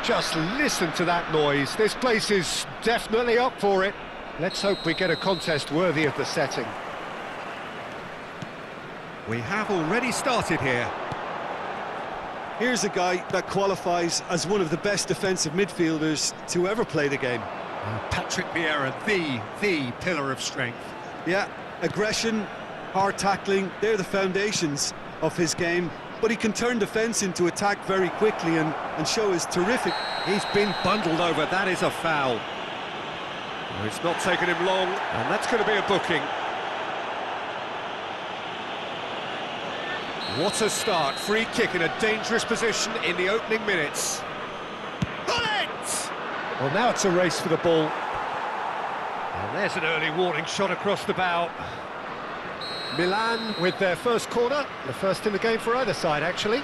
Just listen to that noise. This place is definitely up for it. Let's hope we get a contest worthy of the setting. We have already started here. Here's a guy that qualifies as one of the best defensive midfielders to ever play the game. Patrick Vieira, the pillar of strength. Yeah, aggression, hard tackling, they're the foundations of his game. But he can turn defence into attack very quickly and show his terrific... He's been bundled over, that is a foul. Oh, it's not taken him long, and that's going to be a booking. What a start, free kick in a dangerous position in the opening minutes. Bullet! Well, now it's a race for the ball. And there's an early warning shot across the bow. Milan with their first corner, the first in the game for either side, actually.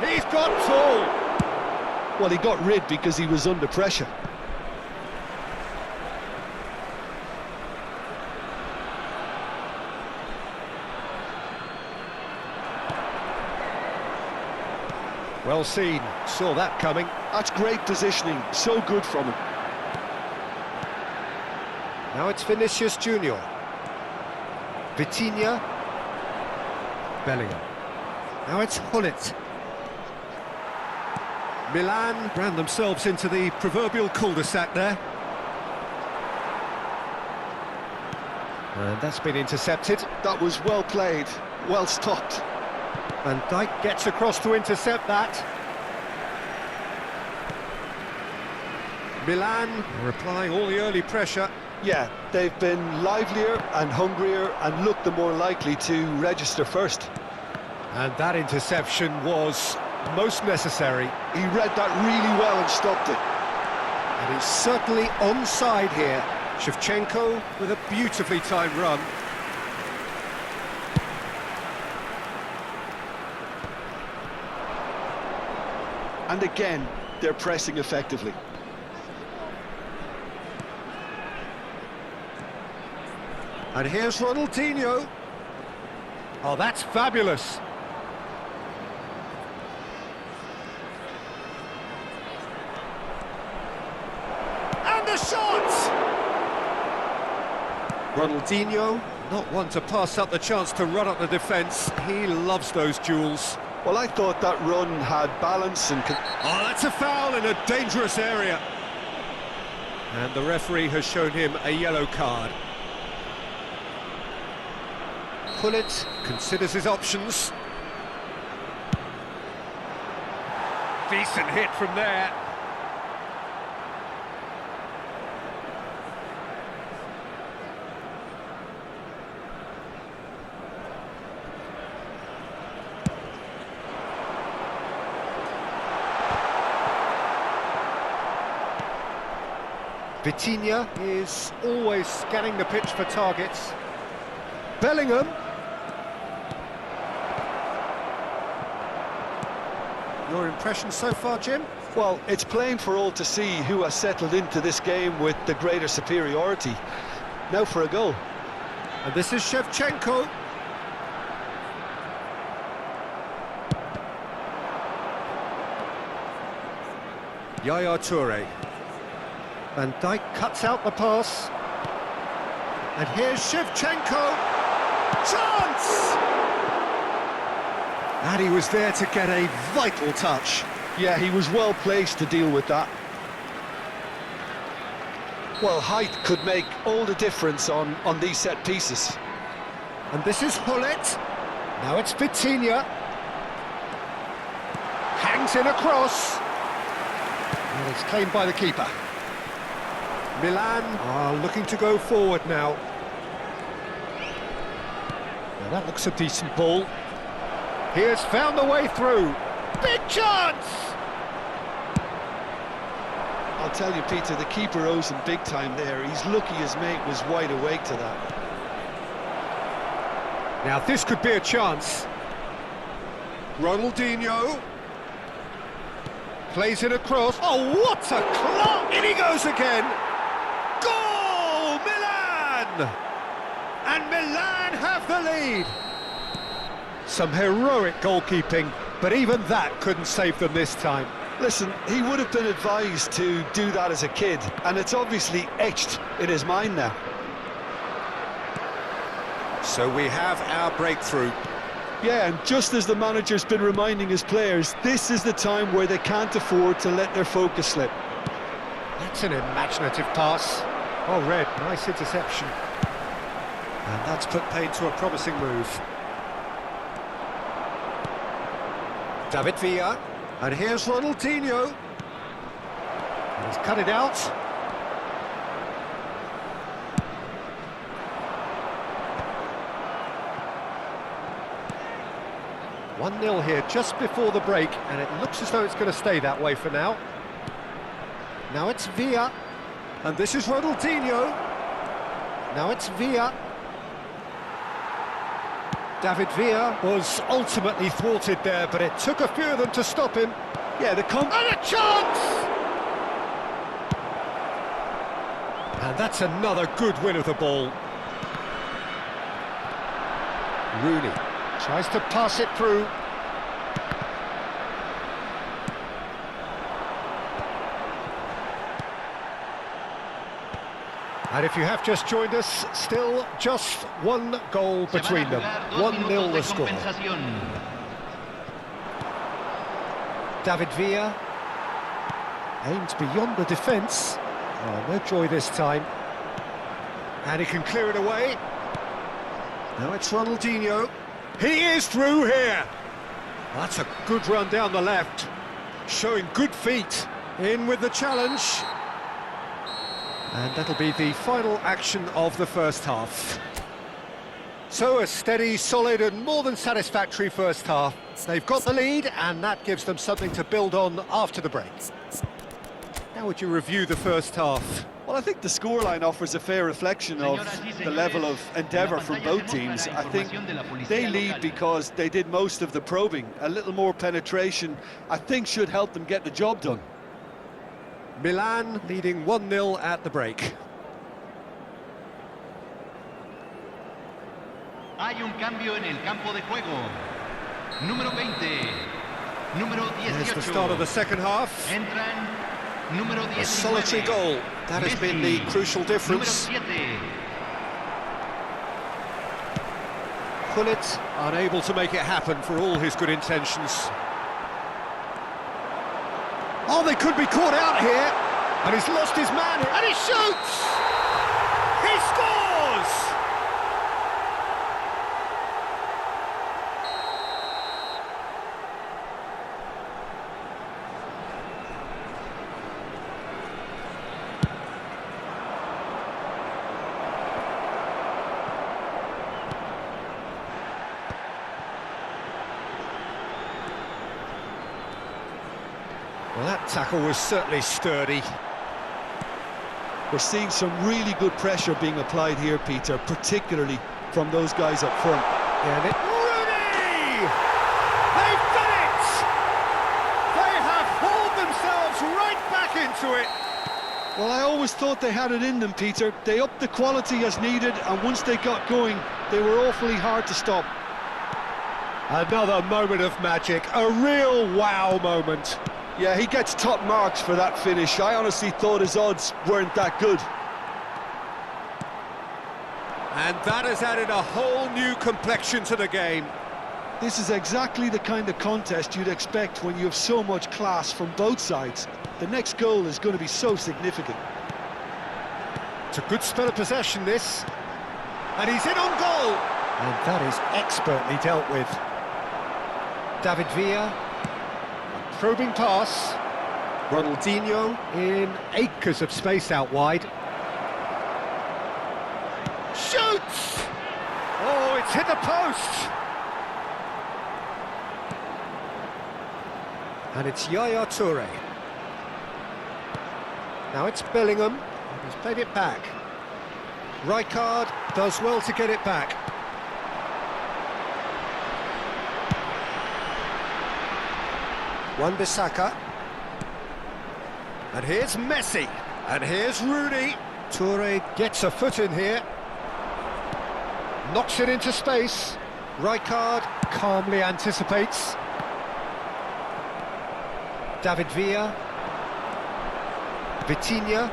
He's got tall. Well, he got rid because he was under pressure. Well seen, saw that coming. That's great positioning, so good from him. Now it's Vinicius Junior. Vitinha. Bellingham. Now it's Hullet. Milan ran themselves into the proverbial cul-de-sac there. And that's been intercepted. That was well played, well stopped. Van Dijk gets across to intercept that. Milan are applying all the early pressure. Yeah, they've been livelier and hungrier and looked the more likely to register first. And that interception was most necessary. He read that really well and stopped it. And he's certainly onside here. Shevchenko with a beautifully timed run. And again, they're pressing effectively. And here's Ronaldinho. Oh, that's fabulous. And the shot! Ronaldinho, not one to pass up the chance to run up the defence. He loves those duels. Well, I thought that run had balance and... Oh, that's a foul in a dangerous area. And the referee has shown him a yellow card. Hullet considers his options. Decent hit from there. Vitinha is always scanning the pitch for targets. Bellingham. Your impression so far, Jim? Well, it's plain for all to see who has settled into this game with the greater superiority. Now for a goal. And this is Shevchenko. Yaya Toure. Van Dijk cuts out the pass. And here's Shevchenko. Chance! And he was there to get a vital touch. Yeah, he was well placed to deal with that. Well, height could make all the difference on these set pieces. And this is Hullet. Now it's Vitinha. Hangs in a cross. And it's claimed by the keeper. Milan are looking to go forward now. Now that looks a decent ball. He has found the way through. Big chance! I'll tell you, Peter, the keeper owes him big time there. He's lucky his mate was wide awake to that. Now this could be a chance. Ronaldinho. Plays it across. Oh, what a clock! In he goes again. Goal! Milan! And Milan have the lead. Some heroic goalkeeping, but even that couldn't save them this time. Listen, he would have been advised to do that as a kid, and it's obviously etched in his mind now. So we have our breakthrough. Yeah, and just as the manager's been reminding his players, this is the time where they can't afford to let their focus slip. That's an imaginative pass. Oh, Red, nice interception. And that's put paid to a promising move. David Villa. And here's Ronaldinho. And he's cut it out. One 0 here just before the break, and it looks as though it's going to stay that way for now. Now it's Villa, and this is Ronaldinho. Now it's Villa. David Villa was ultimately thwarted there, but it took a few of them to stop him. Yeah, And a chance! And that's another good win of the ball. Rooney tries to pass it through. And if you have just joined us, still just one goal between them. 1-0 the score. David Villa aimed beyond the defence. Oh, no joy this time. And he can clear it away. Now it's Ronaldinho. He is through here. That's a good run down the left. Showing good feet. In with the challenge. And that'll be the final action of the first half. So a steady, solid and more than satisfactory first half. They've got the lead and that gives them something to build on after the break. How would you review the first half? Well, I think the scoreline offers a fair reflection of the level of endeavour from both teams. I think they lead because they did most of the probing. A little more penetration, I think, should help them get the job done. Milan leading 1-0 at the break. Hay un cambio en el campo de juego. Número 20. Número 18. There's the start of the second half. Entran número 19. A solitary goal. That has been the crucial difference. Número 7. Gullit unable to make it happen for all his good intentions. Oh, they could be caught out here. And he's lost his man, and he shoots! He scores! Well, that tackle was certainly sturdy. We're seeing some really good pressure being applied here, Peter, particularly from those guys up front. And Rooney! They've done it! They have hauled themselves right back into it. Well, I always thought they had it in them, Peter. They upped the quality as needed, and once they got going, they were awfully hard to stop. Another moment of magic, a real wow moment. Yeah, he gets top marks for that finish. I honestly thought his odds weren't that good. And that has added a whole new complexion to the game. This is exactly the kind of contest you'd expect when you have so much class from both sides. The next goal is going to be so significant. It's a good spell of possession, this. And he's in on goal. And that is expertly dealt with. David Villa. Probing pass. Ronaldinho in acres of space out wide. Shoots! Oh, it's hit the post! And it's Yaya Toure. Now it's Bellingham. He's played it back. Rijkaard does well to get it back. Wan-Bissaka. And here's Messi. And here's Rooney. Toure gets a foot in here. Knocks it into space. Rijkaard calmly anticipates. David Villa. Vitinha.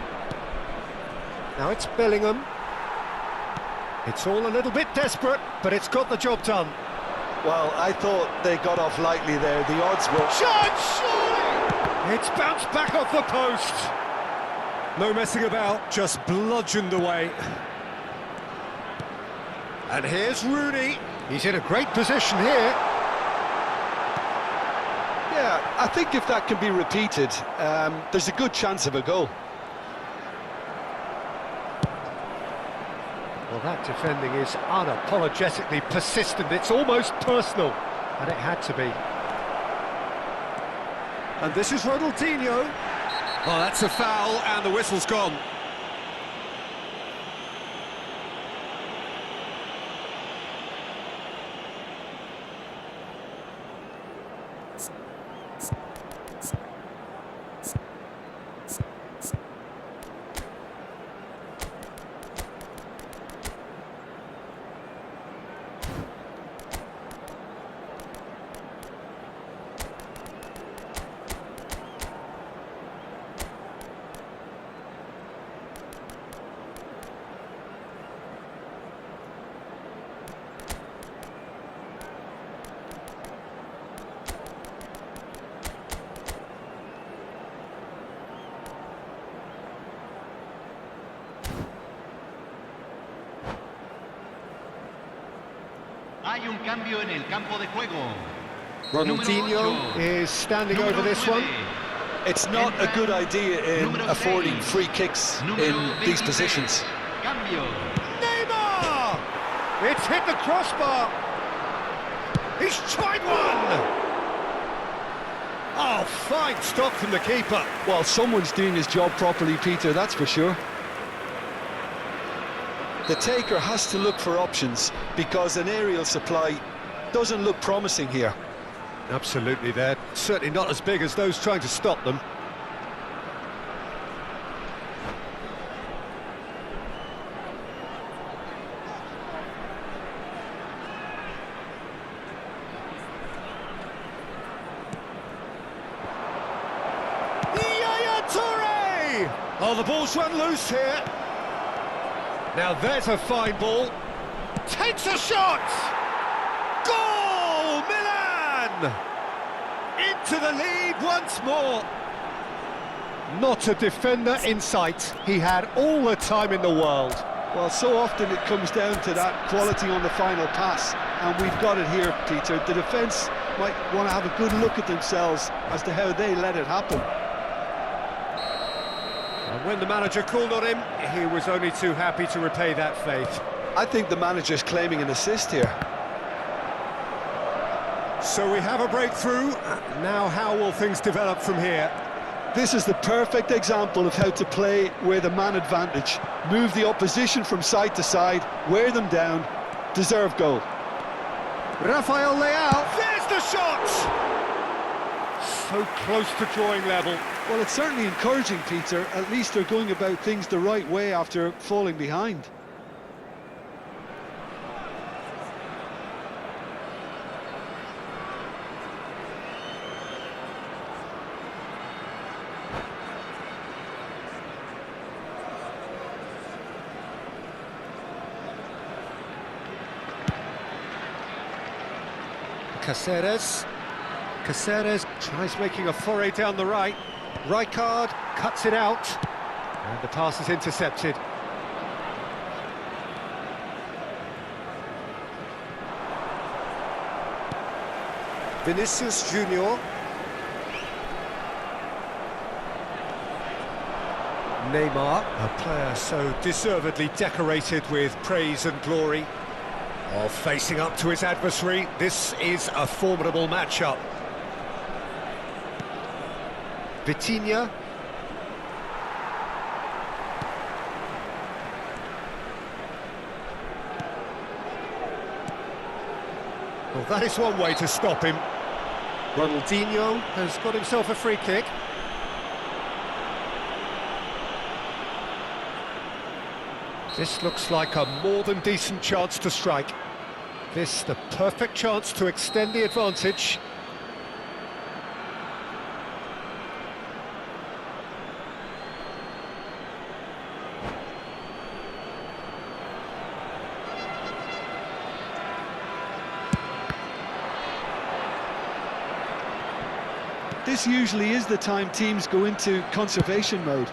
Now it's Bellingham. It's all a little bit desperate, but it's got the job done. Well, I thought they got off lightly there. The odds were... Shot, surely! It's bounced back off the post. No messing about, just bludgeoned away. And here's Rooney. He's in a great position here. Yeah, I think if that can be repeated, there's a good chance of a goal. Well, that defending is unapologetically persistent. It's almost personal, and it had to be. And this is Ronaldinho. Well, that's a foul, and the whistle's gone. Hay un cambio en el campo de juego. Ronaldinho is standing over this one. It's not a good idea in affording free kicks in these positions. Cambio. Neymar! It's hit the crossbar. He's tried one. Oh, fine stop from the keeper. Well, someone's doing his job properly, Peter, that's for sure. The taker has to look for options because an aerial supply doesn't look promising here. Absolutely, they're certainly not as big as those trying to stop them. Yaya Toure! Oh, the ball's run loose here. Now there's a fine ball. Takes a shot! Goal! Milan! Into the lead once more. Not a defender in sight. He had all the time in the world. Well, so often it comes down to that quality on the final pass, and we've got it here, Peter. The defence might want to have a good look at themselves as to how they let it happen. And when the manager called on him, he was only too happy to repay that faith. I think the manager's claiming an assist here. So we have a breakthrough. Now how will things develop from here? This is the perfect example of how to play with a man advantage. Move the opposition from side to side, wear them down, deserve goal. Rafael Leao, there's the shot! So close to drawing level. Well, it's certainly encouraging, Peter. At least they're going about things the right way after falling behind. Caceres tries making a foray down the right. Rijkaard cuts it out. And the pass is intercepted. Vinicius Junior. Neymar, a player so deservedly decorated with praise and glory. Oh, facing up to his adversary, this is a formidable matchup. Vitinha. Well, that is one way to stop him. Ronaldinho has got himself a free kick. This looks like a more than decent chance to strike. This the perfect chance to extend the advantage. This usually is the time teams go into conservation mode.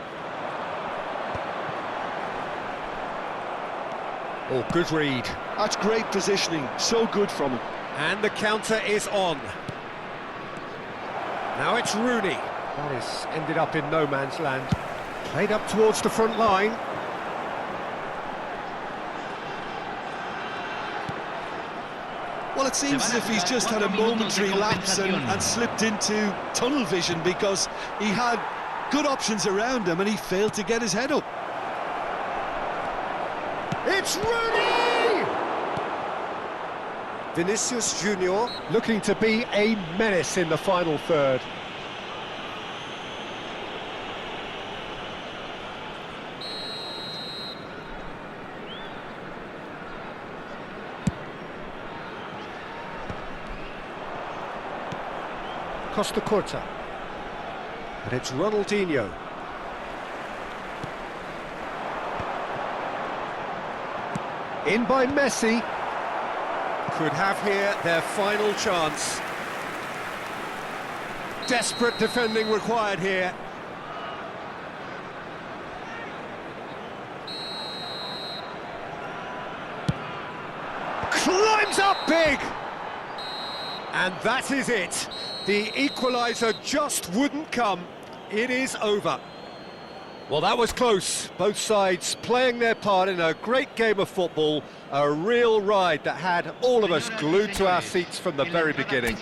Oh, good read. That's great positioning, so good from him. And the counter is on. Now it's Rooney. That is ended up in no man's land. Played up towards the front line. Well, it seems as if he's just had a momentary lapse and slipped into tunnel vision because he had good options around him and he failed to get his head up. It's Rooney! Vinicius Junior looking to be a menace in the final third. Costa Curta. And it's Ronaldinho. In by Messi. Could have here their final chance. Desperate defending required here. Climbs up big! And that is it. The equaliser just wouldn't come. It is over. Well, that was close. Both sides playing their part in a great game of football. A real ride that had all of us glued to our seats from the very beginning.